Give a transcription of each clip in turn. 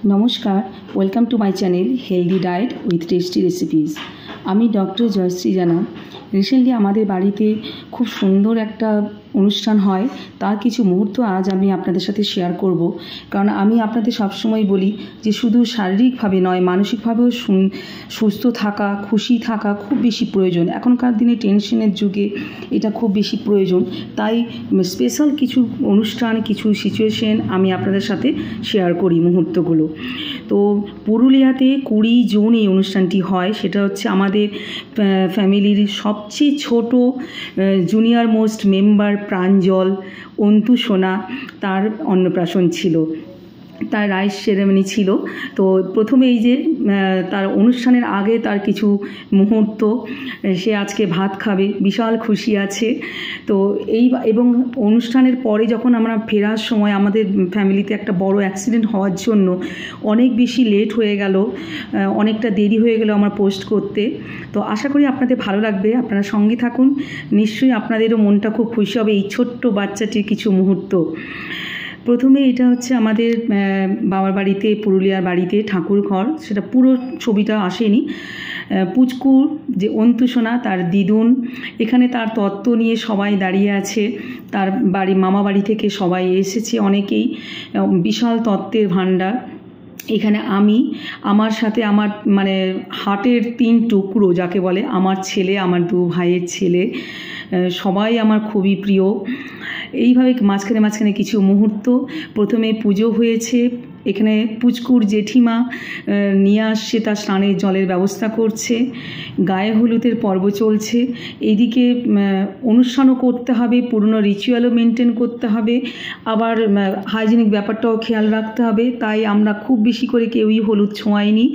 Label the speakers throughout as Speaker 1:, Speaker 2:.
Speaker 1: নমস্কার, welcome to my channel healthy diet with tasty recipes. আমি doctor Jayashree জানা। Recently আমাদের বাড়িতে খুব সুন্দর একটা অনুষ্ঠান হয়, তার কিছু মুহূর্ত আজ আমি আপনাদের সাথে শেয়ার করব। কারণ আমি আপনাদের সবসময় বলি যে শুধু শারীরিকভাবে নয়, মানসিকভাবেও সুস্থ থাকা, খুশি থাকা খুব বেশি প্রয়োজন। এখনকার দিনে টেনশনের যুগে এটা খুব বেশি প্রয়োজন। তাই স্পেশাল কিছু অনুষ্ঠান, কিছু সিচুয়েশন আমি আপনাদের সাথে শেয়ার করি মুহূর্তগুলো। তো পুরুলিয়াতে 20 জুন এই অনুষ্ঠানটি হয়। সেটা হচ্ছে আমাদের ফ্যামিলির সবচেয়ে ছোট জুনিয়র মোস্ট মেম্বার প্রাঞ্জল অন্তু সোনা, তার অন্নপ্রাশন ছিল, তার রাইস সেরেমনি ছিল। তো প্রথমে এই যে তার অনুষ্ঠানের আগে তার কিছু মুহূর্ত, সে আজকে ভাত খাবে, বিশাল খুশি আছে। তো এবং অনুষ্ঠানের পরে যখন আমরা ফেরার সময় আমাদের ফ্যামিলিতে একটা বড় অ্যাক্সিডেন্ট হওয়ার জন্য অনেক বেশি লেট হয়ে গেল, অনেকটা দেরি হয়ে গেল আমার পোস্ট করতে। তো আশা করি আপনাদের ভালো লাগবে, আপনারা সঙ্গে থাকুন, নিশ্চয়ই আপনাদেরও মনটা খুব খুশি হবে এই ছোট্ট বাচ্চাটির কিছু মুহূর্ত। প্রথমে এটা হচ্ছে আমাদের বাবার বাড়িতে, পুরুলিয়ার বাড়িতে ঠাকুর ঘর, সেটা পুরো ছবিটা আসেনি। পুচকুর যে অন্তু সোনা, তার দিদুন, এখানে তার তত্ত্ব নিয়ে সবাই দাঁড়িয়ে আছে। তার মামা বাড়ি থেকে সবাই এসেছে, অনেকেই, বিশাল তত্ত্বের ভাণ্ডার। এখানে আমি, আমার সাথে আমার হার্টের 3 টুকরো যাকে বলে, আমার ছেলে, আমার 2 ভাইয়ের ছেলে, সবাই আমার খুবই প্রিয়। এইভাবে মাঝখানে কিছু মুহূর্ত। প্রথমে পুজো হয়েছে, এখানে পুচকুর জেঠিমা নিয়ে আসছে, তার স্নানের জলের ব্যবস্থা করছে, গায়ে হলুদের পর্ব চলছে। এইদিকে অনুষ্ঠানও করতে হবে, পুরনো রিচুয়ালও মেনটেন করতে হবে, আবার হাইজিনিক ব্যাপারটাও খেয়াল রাখতে হবে। তাই আমরা খুব বেশি করে কেউই হলুদ ছোঁয়াইনি,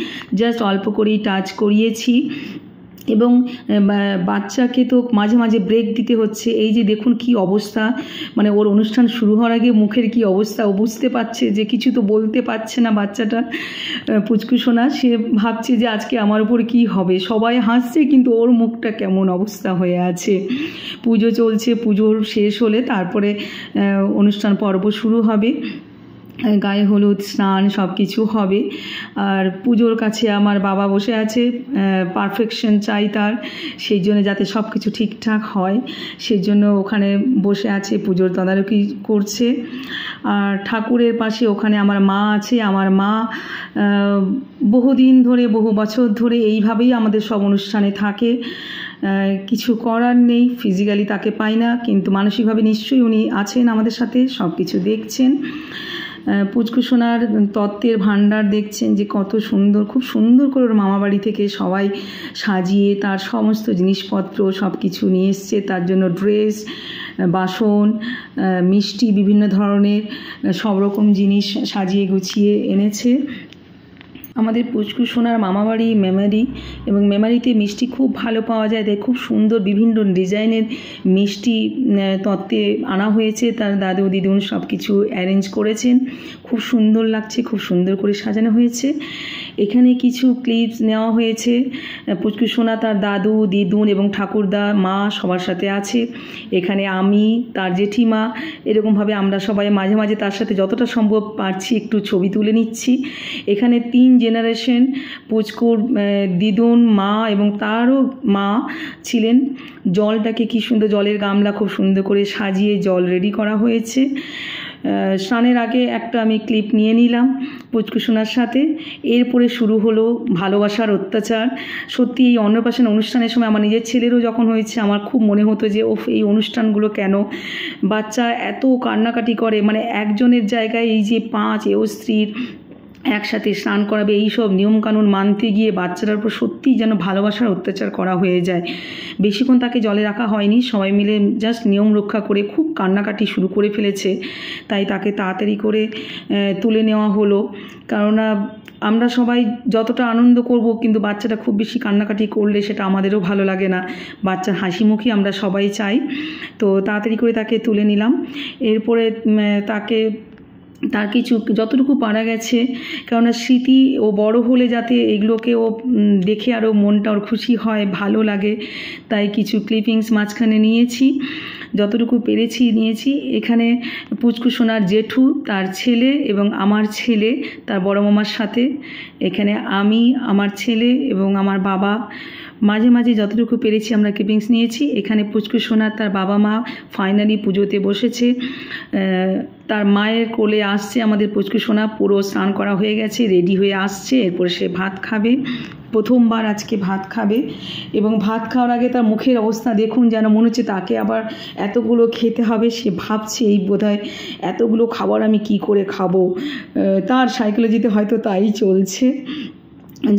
Speaker 1: জাস্ট অল্প করেই টাচ করিয়েছি। এবং বাচ্চাকে তো মাঝে মাঝে ব্রেক দিতে হচ্ছে। এই যে দেখুন কি অবস্থা, ওর অনুষ্ঠান শুরু হওয়ার আগে মুখের কি অবস্থা, ও বুঝতে পারছে যে কিছু তো বলতে পারছে না বাচ্চাটা, পুচকু সোনা। সে ভাবছে যে আজকে আমার উপর কি হবে, সবাই হাসছে কিন্তু ওর মুখটা কেমন অবস্থা হয়ে আছে। পুজো চলছে, পুজোর শেষ হলে তারপরে অনুষ্ঠান পর্ব শুরু হবে, গায়ে হলুদ, স্নান সব কিছু হবে। আর পুজোর কাছে আমার বাবা বসে আছে, পারফেকশন চাই তার, সেই জন্য যাতে সব কিছু ঠিকঠাক হয় সেই জন্য ওখানে বসে আছে, পুজোর তদারকি করছে। আর ঠাকুরের পাশে ওখানে আমার মা আছে। আমার মা বহুদিন ধরে, বহু বছর ধরে এইভাবেই আমাদের সব অনুষ্ঠানে থাকে। কিছু করার নেই, ফিজিক্যালি তাকে পাই না, কিন্তু মানসিকভাবে নিশ্চয়ই উনি আছেন আমাদের সাথে, সব কিছু দেখছেন। পুচকু সোনার তত্ত্বের ভাণ্ডার দেখছেন যে কত সুন্দর, খুব সুন্দর করে ওর মামা বাড়ি থেকে সবাই সাজিয়ে তার সমস্ত জিনিসপত্র সব কিছু নিয়ে এসছে, তার জন্য ড্রেস, বাসন, মিষ্টি, বিভিন্ন ধরনের সব রকম জিনিস সাজিয়ে গুছিয়ে এনেছে। আমাদের পুচকু সোনার মামাবাড়ি মেমারি, এবং মেমারিতে মিষ্টি খুব ভালো পাওয়া যায়, তাই খুব সুন্দর বিভিন্ন ডিজাইনের মিষ্টি তত্ত্বে আনা হয়েছে। তার দাদু দিদুন সব কিছু অ্যারেঞ্জ করেছেন, খুব সুন্দর লাগছে, খুব সুন্দর করে সাজানো হয়েছে। এখানে কিছু ক্লিপস নেওয়া হয়েছে। পুচকু সোনা, তার দাদু দিদুন এবং ঠাকুরদা, মা সবার সাথে আছে। এখানে আমি, তার জেঠিমা, এরকমভাবে আমরা সবাই মাঝে মাঝে তার সাথে যতটা সম্ভব পারছি একটু ছবি তুলে নিচ্ছি। এখানে 3 জেনারেশন, পুচকুর দিদুন, মা এবং তারও মা ছিলেন। জলটাকে কি সুন্দর, জলের গামলা খুব সুন্দর করে সাজিয়ে জল রেডি করা হয়েছে। স্নানের আগে একটা আমি ক্লিপ নিয়ে নিলাম পুচকু সোনার সাথে। এরপরে শুরু হলো ভালোবাসার অত্যাচার। সত্যি এই অন্নপ্রাশন অনুষ্ঠানের সময় আমার নিজের ছেলেরও যখন হয়েছে, আমার খুব মনে হতো যে এই অনুষ্ঠানগুলো কেন, বাচ্চা এত কান্নাকাটি করে, একজনের জায়গায় এই যে 5 স্ত্রীর একসাথে স্নান করাবে, এইসব নিয়মকানুন মানতে গিয়ে বাচ্চাটার উপর সত্যিই যেন ভালোবাসার অত্যাচার করা হয়ে যায়। বেশিক্ষণ তাকে জলে রাখা হয়নি, সবাই মিলে জাস্ট নিয়ম রক্ষা করে খুব কান্নাকাটি শুরু করে ফেলেছে, তাই তাকে তাড়াতাড়ি করে তুলে নেওয়া হলো। কেননা আমরা সবাই যতটা আনন্দ করব, কিন্তু বাচ্চাটা খুব বেশি কান্নাকাটি করলে সেটা আমাদেরও ভালো লাগে না, বাচ্চার হাসি মুখী আমরা সবাই চাই। তো তাড়াতাড়ি করে তাকে তুলে নিলাম। এরপরে তার কিছু যতটুকু পারা গেছে, কেননা স্মৃতি, ও বড় হলে যাতে এগুলোকে ও দেখে আরও মনটা ওর খুশি হয়, ভালো লাগে, তাই কিছু ক্লিপিংস মাঝখানে নিয়েছি। যতটুকু পেরেছি নিয়েছি। এখানে পুচকু সোনার জেঠু, তার ছেলে এবং আমার ছেলে তার বড় মামার সাথে, এখানে আমি, আমার ছেলে এবং আমার বাবা, মাঝে মাঝে যতটুকু পেরেছি আমরা ক্লিপিংস নিয়েছি। এখানে পুচকু সোনার তার বাবা মা ফাইনালি পুজোতে বসেছে, তার মায়ের কোলে আসছে আমাদের পুচকু সোনা, পুরো স্নান করা হয়ে গেছে, রেডি হয়ে আসছে, এরপরে সে ভাত খাবে, প্রথমবার আজকে ভাত খাবে। এবং ভাত খাওয়ার আগে তার মুখের অবস্থা দেখুন, যেন মনে হচ্ছে তাকে আবার এতগুলো খেতে হবে। সে ভাবছে এই বোধহয় এতগুলো খাবার আমি কি করে খাবো, তার সাইকোলজিতে হয়তো তাই চলছে।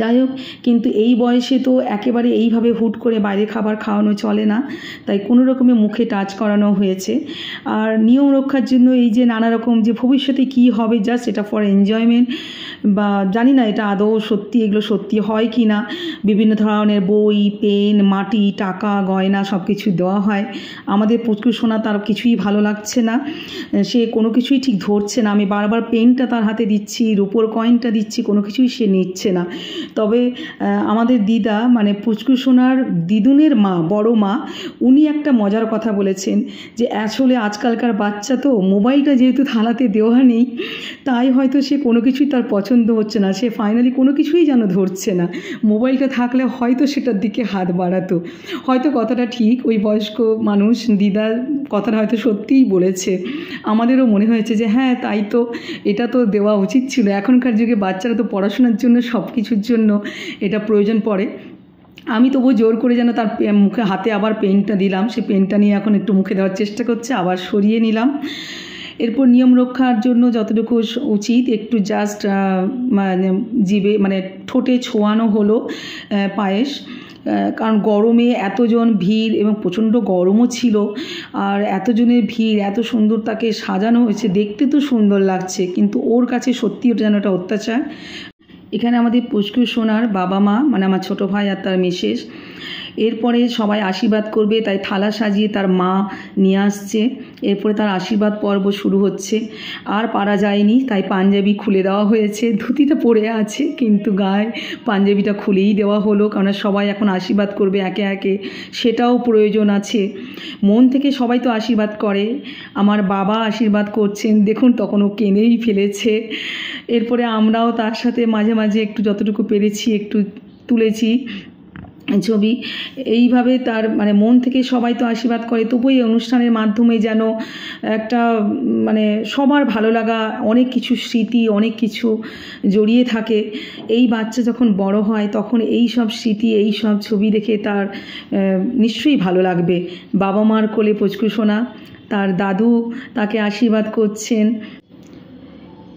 Speaker 1: যাই হোক, কিন্তু এই বয়সে তো একেবারে এইভাবে হুট করে বাইরে খাবার খাওয়ানো চলে না, তাই কোনো রকমে মুখে টাচ করানো হয়েছে। আর নিয়ম রক্ষার জন্য এই যে নানা রকম যে ভবিষ্যতে কি হবে, জাস্ট এটা ফর এনজয়মেন্ট, বা জানি না এটা আদৌ সত্যি, এগুলো সত্যি হয় কি না। বিভিন্ন ধরনের বই, পেন, মাটি, টাকা, গয়না সব কিছু দেওয়া হয়। আমাদের পুচকু সোনা তার কিছুই ভালো লাগছে না, সে কোনো কিছুই ঠিক ধরছে না। আমি বারবার পেনটা তার হাতে দিচ্ছি, রূপোর কয়েনটা দিচ্ছি, কোনো কিছুই সে নিচ্ছে না। তবে আমাদের দিদা, মানে পুচকু সোনার দিদুনের মা, বড় মা, উনি একটা মজার কথা বলেছেন যে আসলে আজকালকার বাচ্চা তো মোবাইলটা যেহেতু থালাতে দেওয়া নেই, তাই হয়তো সে কোনো কিছুই তার পছন্দ হচ্ছে না, সে ফাইনালি কোনো কিছুই যেন ধরছে না। মোবাইলটা থাকলে হয়তো সেটার দিকে হাত বাড়াতো। হয়তো কথাটা ঠিক, ওই বয়স্ক মানুষ দিদার কথাটা হয়তো সত্যিই বলেছে। আমাদেরও মনে হয়েছে যে হ্যাঁ তাই তো, এটা তো দেওয়া উচিত ছিল। এখনকার যুগে বাচ্চারা তো পড়াশোনার জন্য সব কিছুর জন্য এটা প্রয়োজন পড়ে। আমি তবুও জোর করে যেন তার মুখে হাতে আবার পেনটা দিলাম, সে পেনটা নিয়ে এখন একটু মুখে দেওয়ার চেষ্টা করছে, আবার সরিয়ে নিলাম। এরপর নিয়ম রক্ষার জন্য যতটুকু উচিত একটু জাস্ট মানে জিভে, মানে ঠোঁটে ছোঁয়ানো হলো পায়েস, কারণ গরমে এতজন ভিড় এবং প্রচণ্ড গরমও ছিল। আর এতজনের ভিড়, এত সুন্দর তাকে সাজানো হয়েছে, দেখতে তো সুন্দর লাগছে, কিন্তু ওর কাছে সত্যি ওটা যেন একটা অত্যাচার। এখানে আমাদের পুচকু সোনার বাবা মা, মানে আমার ছোটো ভাই আর তার মিসেস, এরপরে সবাই আশীর্বাদ করবে, তাই থালা সাজিয়ে তার মা নিয়ে আসছে। এরপরে তার আশীর্বাদ পর্ব শুরু হচ্ছে। আর পারা যায়নি, তাই পাঞ্জাবি খুলে দেওয়া হয়েছে। ধুতিটা পরে আছে কিন্তু গায়ে পাঞ্জাবিটা খুলেই দেওয়া হলো, কারণ সবাই এখন আশীর্বাদ করবে একে একে, সেটাও প্রয়োজন আছে। মন থেকে সবাই তো আশীর্বাদ করে। আমার বাবা আশীর্বাদ করছেন, দেখুন তখন ও কেঁদেই ফেলেছে। এরপরে আমরাও তার সাথে মাঝে মাঝে একটু যতটুকু পেরেছি একটু তুলেছি ছবি। এইভাবে তার মানে মন থেকে সবাই তো আশীর্বাদ করে, তবু এই অনুষ্ঠানের মাধ্যমে যেন একটা মানে সবার ভালো লাগা, অনেক কিছু স্মৃতি, অনেক কিছু জড়িয়ে থাকে। এই বাচ্চা যখন বড় হয় তখন এই সব স্মৃতি, এই সব ছবি দেখে তার নিশ্চয়ই ভালো লাগবে। বাবা মার কোলে পুচকু সোনা, তার দাদু তাকে আশীর্বাদ করছেন।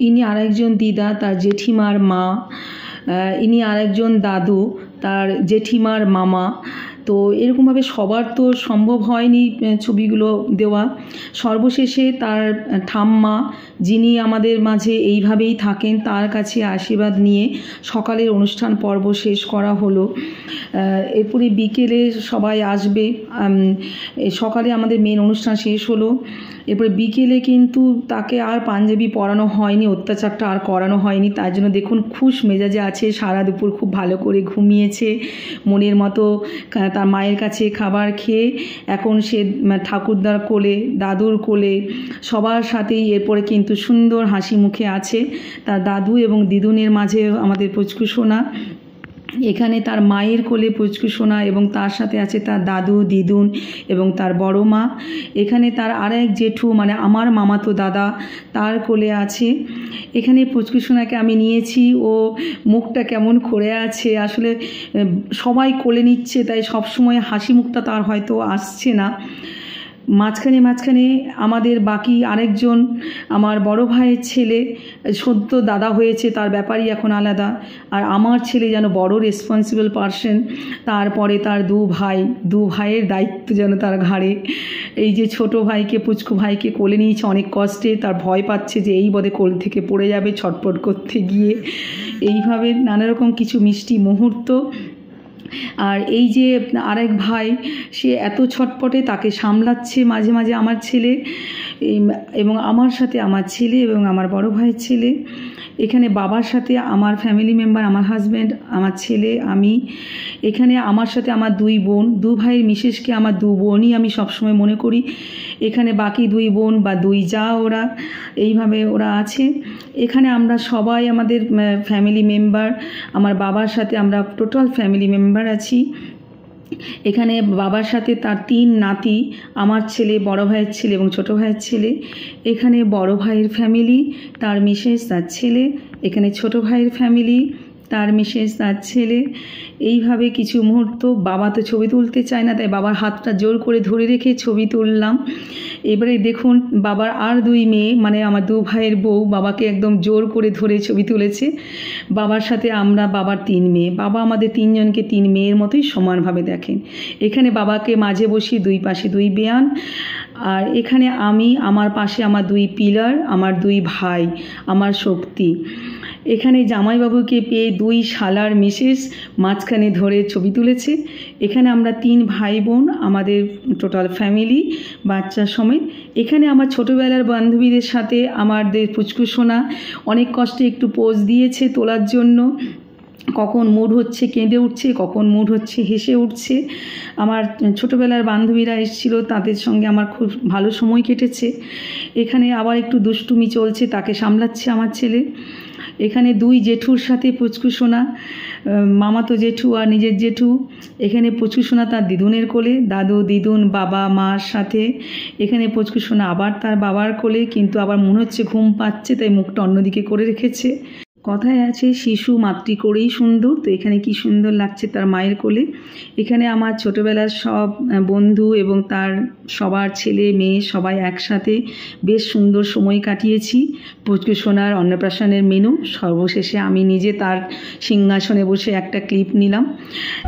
Speaker 1: ইনি আরেকজন দিদা, তার জেঠিমার মা। ইনি আরেকজন দাদু, তার জেঠিমার মামা। তো এরকমভাবে সবার তো সম্ভব হয়নি ছবিগুলো দেওয়া। সর্বশেষে তার ঠাম্মা, যিনি আমাদের মাঝে এইভাবেই থাকেন, তার কাছে আশীর্বাদ নিয়ে সকালের অনুষ্ঠান পর্ব শেষ করা হলো। এরপরে বিকেলে সবাই আসবে। সকালে আমাদের মেন অনুষ্ঠান শেষ হলো, এরপরে বিকেলে কিন্তু তাকে আর পাঞ্জাবি পরানো হয়নি, অত্যাচারটা আর করানো হয়নি। তার জন্য দেখুন খুশ মেজাজে আছে, সারা দুপুর খুব ভালো করে ঘুমিয়েছে মনের মতো। তার মায়ের কাছে খাবার খেয়ে এখন সে ঠাকুরদার কোলে, দাদুর কোলে, সবার সাথেই এরপরে কিন্তু সুন্দর হাসি মুখে আছে। তার দাদু এবং দিদুনের মাঝে আমাদের পুচকু সোনা, এখানে তার মায়ের কোলে পুচকু সোনা এবং তার সাথে আছে তার দাদু, দিদুন এবং তার বড় মা। এখানে তার আরেক জেঠু, মানে আমার মামাতো দাদা, তার কোলে আছে। এখানে পুচকু সোনাকে আমি নিয়েছি, ও মুখটা কেমন করে আছে, আসলে সবাই কোলে নিচ্ছে তাই সবসময় হাসি মুখটা তার হয়তো আসছে না। মাঝখানে আমাদের বাকি আরেকজন, আমার বড় ভাইয়ের ছেলে, সদ্য দাদা হয়েছে, তার ব্যাপারই এখন আলাদা। আর আমার ছেলে যেন বড় রেসপন্সিবল পারসন। তারপরে তার দু ভাইয়ের দায়িত্ব যেন তার ঘাড়ে। এই যে ছোট ভাইকে, পুচকু ভাইকে কোলে নিয়েছে অনেক কষ্টে, তার ভয় পাচ্ছে যে এই বোধে কোল থেকে পড়ে যাবে ছটপট করতে গিয়ে। এইভাবে নানা রকম কিছু মিষ্টি মুহূর্ত। আর এই যে আরেক ভাই, সে এত ছটপটে, তাকে সামলাচ্ছে মাঝে মাঝে আমার ছেলে, এবং আমার সাথে আমার ছেলে এবং আমার বড় ভাইয়ের ছেলে। এখানে বাবার সাথে আমার ফ্যামিলি মেম্বার, আমার হাজব্যান্ড, আমার ছেলে, আমি। এখানে আমার সাথে আমার 2 বোন, 2 ভাইয়ের মিসেসকে আমার 2 বোনই আমি সবসময় মনে করি। এখানে বাকি 2 বোন বা 2 যা, ওরা এইভাবে ওরা আছে। এখানে আমরা সবাই আমাদের ফ্যামিলি মেম্বার, আমার বাবার সাথে আমরা টোটাল ফ্যামিলি মেম্বার আছি। এখানে বাবার সাথে তার 3 নাতি, আমার ছেলে, বড় ভাইয়ের ছেলে এবং ছোট ভাইয়ের ছেলে। এখানে বড় ভাইয়ের ফ্যামিলি, তার মিসেস, তার ছেলে। এখানে ছোট ভাইয়ের ফ্যামিলি, তার মিসেস, তার ছেলে। এইভাবে কিছু মুহূর্ত, বাবা তো ছবি তুলতে চায় না, তাই বাবার হাতটা জোর করে ধরে রেখে ছবি তুললাম। এবারে দেখুন বাবার আর 2 মেয়ে, মানে আমার 2 ভাইয়ের বউ বাবাকে একদম জোর করে ধরে ছবি তুলেছে। বাবার সাথে আমরা, বাবার 3 মেয়ে, বাবা আমাদের 3 জনকে 3 মেয়ের মতোই সমানভাবে দেখেন। এখানে বাবাকে মাঝে বসিয়ে 2 পাশে 2 বেয়ান, আর এখানে আমি, আমার পাশে আমার 2 পিলার, আমার 2 ভাই, আমার শক্তি। এখানে জামাইবাবুকে পেয়ে 2 শালার মিসেস মাঝখানে ধরে ছবি তুলেছে। এখানে আমরা 3 ভাই বোন, আমাদের টোটাল ফ্যামিলি, বাচ্চা সমেত। এখানে আমার ছোটোবেলার বান্ধবীদের সাথে আমাদের পুচকু সোনা অনেক কষ্টে একটু পোজ দিয়েছে তোলার জন্য। কখন মুড হচ্ছে কেঁদে উঠছে, কখন মুড হচ্ছে হেসে উঠছে। আমার ছোটোবেলার বান্ধবীরা এসেছিলো, তাদের সঙ্গে আমার খুব ভালো সময় কেটেছে। এখানে আবার একটু দুষ্টুমি চলছে, তাকে সামলাচ্ছে আমার ছেলে। এখানে 2 জেঠুর সাথে পুচকু সোনা, মামাতো জেঠু আর নিজের জেঠু। এখানে পুচকু সোনা তার দিদুনের কোলে, দাদু দিদুন বাবা মার সাথে। এখানে পুচকু সোনা আবার তার বাবার কোলে, কিন্তু আবার মনে হচ্ছে ঘুম পাচ্ছে, তাই মুখটা অন্যদিকে করে রেখেছে। কথায় আছে শিশু মাতৃ করেই সুন্দর, তো এখানে কি সুন্দর লাগছে তার মায়ের কোলে। এখানে আমার ছোটোবেলার সব বন্ধু এবং তার সবার ছেলে মেয়ে সবাই একসাথে বেশ সুন্দর সময় কাটিয়েছি। পুচকু সোনার অন্নপ্রাশনের মেনু, সর্বশেষে আমি নিজে তার সিংহাসনে বসে একটা ক্লিপ নিলাম।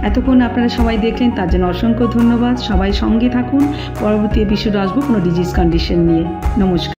Speaker 1: এতক্ষণ আপনারা সবাই দেখলেন, তার জন্য অসংখ্য ধন্যবাদ। সবাই সঙ্গে থাকুন, পরবর্তী এপিসোডে আসবো কোনো ডিজিজ কন্ডিশন নিয়ে। নমস্কার।